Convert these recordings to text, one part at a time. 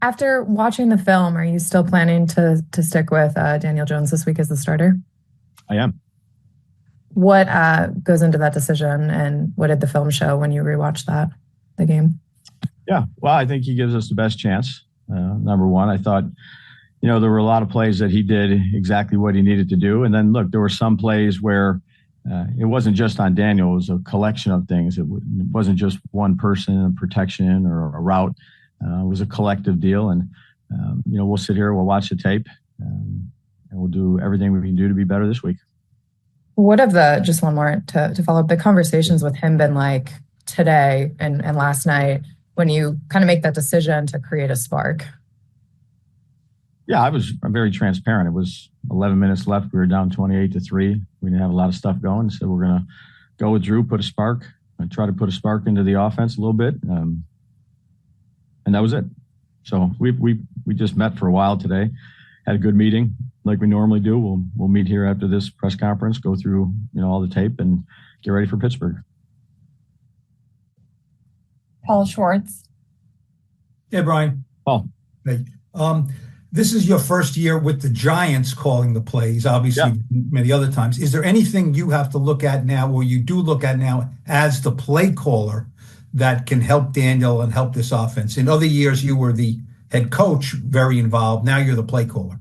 After watching the film, are you still planning to stick with Daniel Jones this week as the starter? I am. What goes into that decision, and what did the film show when you rewatched the game? Yeah, well, I think he gives us the best chance. Number one, I thought, there were a lot of plays that he did exactly what he needed to do. And then, look, there were some plays where it wasn't just on Daniel. It was a collection of things. It wasn't just one person, a protection or a route. It was a collective deal. And, we'll sit here, we'll watch the tape, and we'll do everything we can do to be better this week. What have just one more to follow up, the conversations with him been like today and last night when you kind of make that decision to create a spark? Yeah, I was very transparent. It was 11 minutes left. We were down 28-3. We didn't have a lot of stuff going. So we're going to go with Drew, put a spark, and try to put a spark into the offense a little bit. And that was it. So we just met for a while today, had a good meeting like we normally do. We'll meet here after this press conference, go through, all the tape and get ready for Pittsburgh. Paul Schwartz. Hey, Brian. Paul. Hey. This is your first year with the Giants calling the plays, obviously many other times. Is there anything you have to look at now, or you do look at now as the play caller, that can help Daniel and help this offense? In other years, you were the head coach, very involved. Now you're the play caller.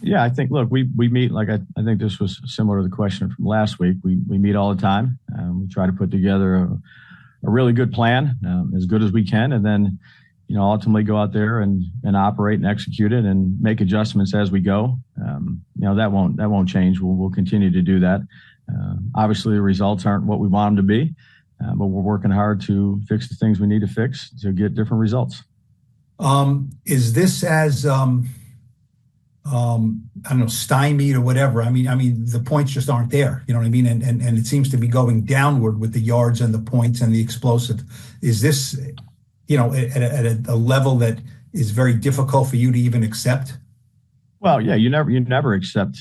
Yeah, I think, look, we meet, like I think this was similar to the question from last week. We meet all the time. We try to put together a really good plan, as good as we can, and then ultimately go out there and operate and execute it and make adjustments as we go. That won't change. We'll continue to do that. Obviously, the results aren't what we want them to be, but we're working hard to fix the things we need to fix to get different results. Is this as I don't know, stymied or whatever? I mean, the points just aren't there. You know what I mean? And it seems to be going downward with the yards and the points and the explosive. Is this, at a level that is very difficult for you to even accept? Well, yeah, you never accept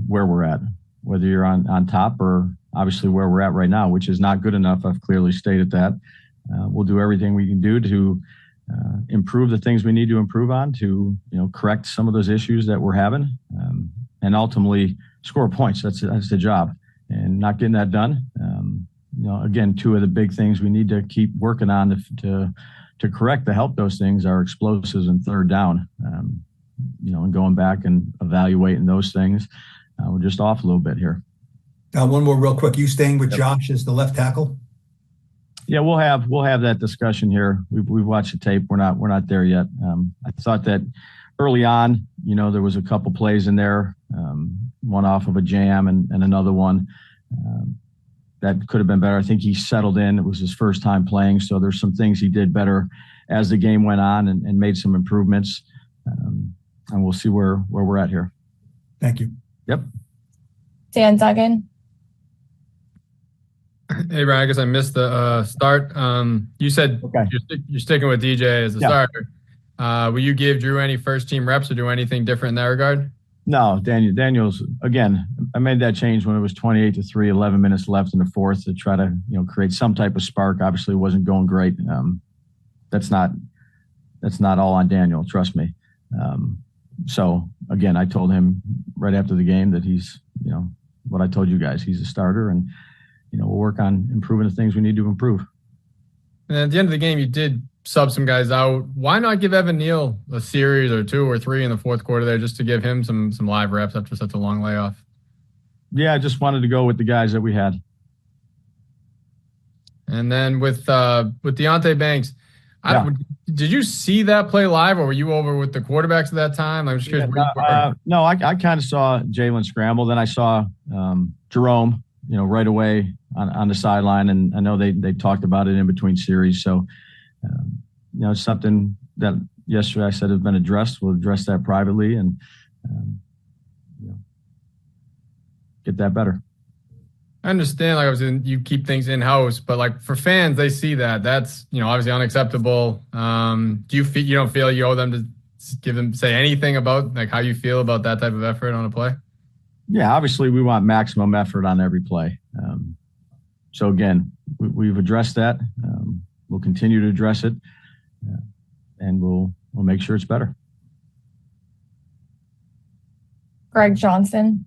where we're at, whether you're on top or obviously where we're at right now, which is not good enough. I've clearly stated that. We'll do everything we can do to improve the things we need to improve on, to correct some of those issues that we're having, and ultimately score points. That's the job, and not getting that done. Again, two of the big things we need to keep working on to correct, to help those things, are explosives and third down. And going back and evaluating those things. We're just off a little bit here. One more real quick. You staying with Josh as the left tackle? Yeah, we'll have that discussion here. We've watched the tape. We're not there yet. I thought that early on, there was a couple plays in there, one off of a jam and another one that could have been better. I think he settled in. It was his first time playing, so there's some things he did better as the game went on and made some improvements. And we'll see where we're at here. Thank you. Yep. Dan Duggan. Hey, Brian, I guess I missed the start. You said you're sticking with DJ as a starter. Will you give Drew any first-team reps or do anything different in that regard? No, Daniel's, again, I made that change when it was 28-3, 11 minutes left in the fourth to try to, create some type of spark. Obviously, it wasn't going great. That's not all on Daniel, trust me. So, again, I told him right after the game that he's, what I told you guys, he's a starter, and we'll work on improving the things we need to improve. And at the end of the game, you did sub some guys out. Why not give Evan Neal a series or two or three in the fourth quarter there, just to give him some live reps after such a long layoff? Yeah, I just wanted to go with the guys that we had. And then with Deonte Banks, did you see that play live, or were you over with the quarterbacks at that time? I'm just curious. No, I kind of saw Jalen scramble. Then I saw Jerome, right away on the sideline, and I know they talked about it in between series. So, it's something that yesterday I said has been addressed. We'll address that privately and get that better. I understand, obviously you keep things in-house, but for fans, they see that's obviously unacceptable. Do you feel you don't feel you owe them to say anything about how you feel about that type of effort on a play? Yeah, obviously we want maximum effort on every play. So again, we've addressed that. We'll continue to address it. and we'll make sure it's better. Greg Johnson.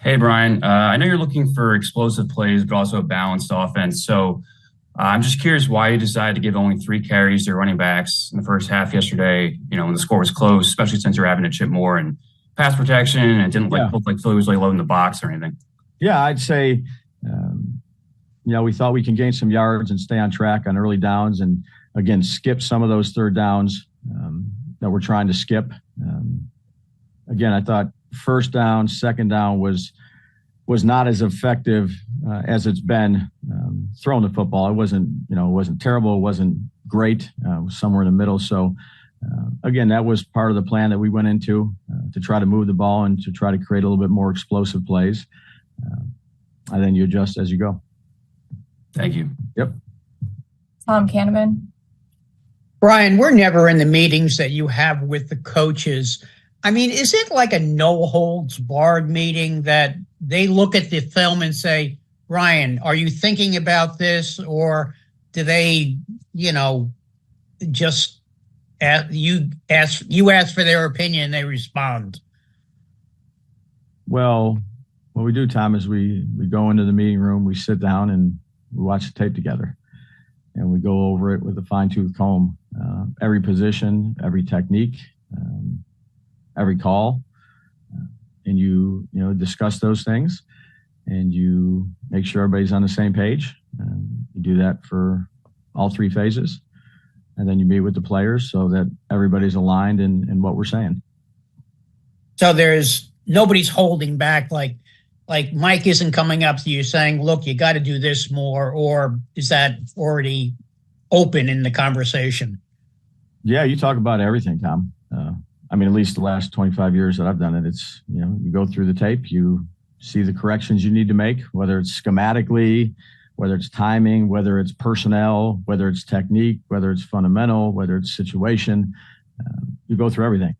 Hey, Brian. I know you're looking for explosive plays, but also a balanced offense. So I'm just curious why you decided to give only 3 carries to running backs in the first half yesterday, when the score was close, especially since you're having to chip more and pass protection, and it didn't look like Philly was really loading the box or anything. Yeah, I'd say, we thought we can gain some yards and stay on track on early downs and, again, skip some of those third downs that we're trying to skip. Again, I thought first down, second down was not as effective as it's been throwing the football. It wasn't terrible. It wasn't great. It was somewhere in the middle. So, again, that was part of the plan that we went into to try to move the ball and to try to create a little bit more explosive plays. And then you adjust as you go. Thank you. Yep. Tom Canneman. Brian, we're never in the meetings that you have with the coaches. I mean, is it like a no holds barred meeting that they look at the film and say, Ryan, are you thinking about this? Or do they, just ask for their opinion and they respond? Well, what we do, Tom, is we go into the meeting room, we sit down and we watch the tape together and we go over it with a fine tooth comb, every position, every technique, every call, and you discuss those things and you make sure everybody's on the same page. You do that for all 3 phases, and then you meet with the players so that everybody's aligned in what we're saying. So nobody's holding back, like Mike isn't coming up to you saying, look, you got to do this more, or is that already open in the conversation? Yeah, you talk about everything, Tom. At least the last 25 years that I've done it, it's, you go through the tape, you see the corrections you need to make, whether it's schematically, whether it's timing, whether it's personnel, whether it's technique, whether it's fundamental, whether it's situation. You go through everything.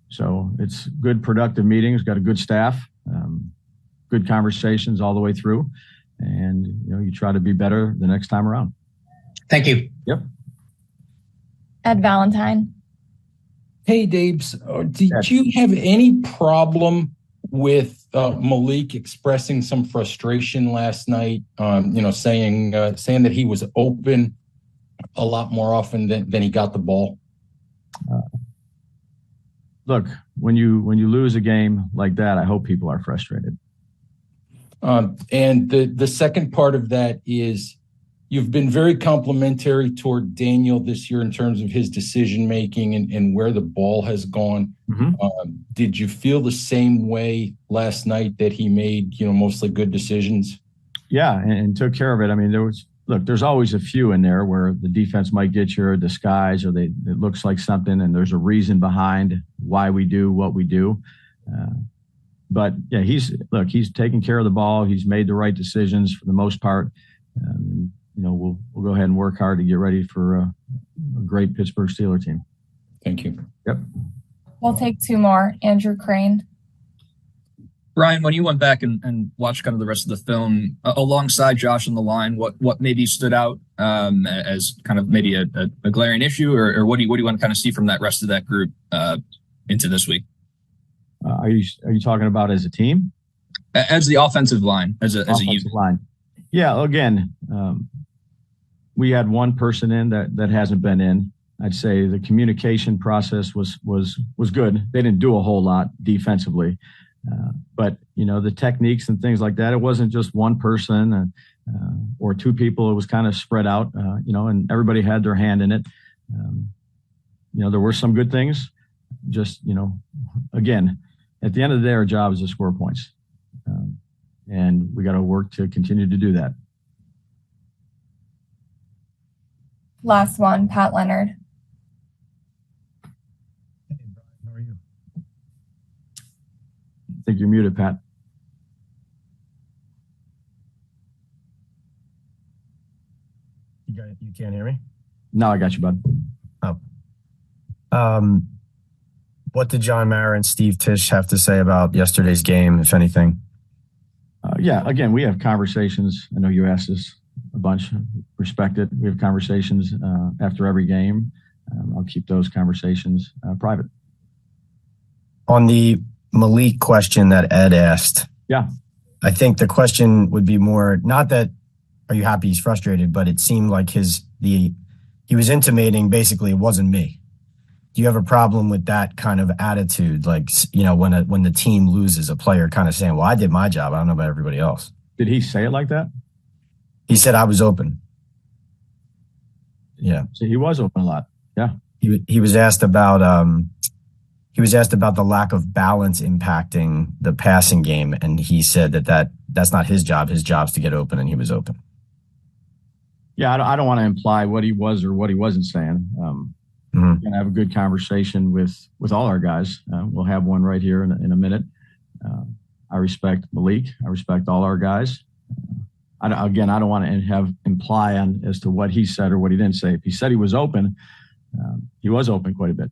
So it's good, productive meetings, got a good staff, good conversations all the way through. And, you try to be better the next time around. Thank you. Yep. Ed Valentine. Hey, Dabes, did you have any problem with Malik expressing some frustration last night? Saying that he was open a lot more often than he got the ball. Look, when you lose a game like that, I hope people are frustrated. And the second part of that is you've been very complimentary toward Daniel this year in terms of his decision making and where the ball has gone. Mm-hmm. Did you feel the same way last night that he made, mostly good decisions? Yeah, and took care of it. There's always a few in there where the defense might get your disguise or it looks like something and there's a reason behind why we do what we do. But yeah, he's taking care of the ball. He's made the right decisions for the most part. We'll go ahead and work hard to get ready for a great Pittsburgh Steelers team. Thank you. Yep. We'll take 2 more. Andrew Crane. Brian, when you went back and watched kind of the rest of the film alongside Josh on the line, what maybe stood out as kind of maybe a glaring issue, or what do you want to kind of see from that rest of that group into this week? Are you talking about as a team? As the offensive line, as a unit. Line. Yeah, again, we had one person in that hasn't been in. I'd say the communication process was good. They didn't do a whole lot defensively, but the techniques and things like that. It wasn't just one person or 2 people. It was kind of spread out, and everybody had their hand in it. There were some good things. Just again, at the end of the day, our job is to score points, and we got to work to continue to do that. Last one, Pat Leonard. Hey, Brian, how are you? I think you're muted, Pat. You can't hear me? No, I got you, bud. Oh. What did John Mara and Steve Tisch have to say about yesterday's game, if anything? Yeah, again, we have conversations. I know you asked this a bunch. Respect it. We have conversations after every game. I'll keep those conversations private. On the Malik question that Ed asked, yeah, I think the question would be more not that are you happy he's frustrated, but it seemed like he was intimating basically it wasn't me. Do you have a problem with that kind of attitude? Like, you know, when the team loses, a player kind of saying, well, I did my job. I don't know about everybody else. Did he say it like that? He said I was open. Yeah. So he was open a lot. Yeah. He was asked about the lack of balance impacting the passing game, and he said that's not his job. His job's to get open, and he was open. Yeah, I don't want to imply what he was or what he wasn't saying. We're going to have a good conversation with all our guys. We'll have one right here in a minute. I respect Malik. I respect all our guys. I don't want to imply as to what he said or what he didn't say. If he said he was open quite a bit.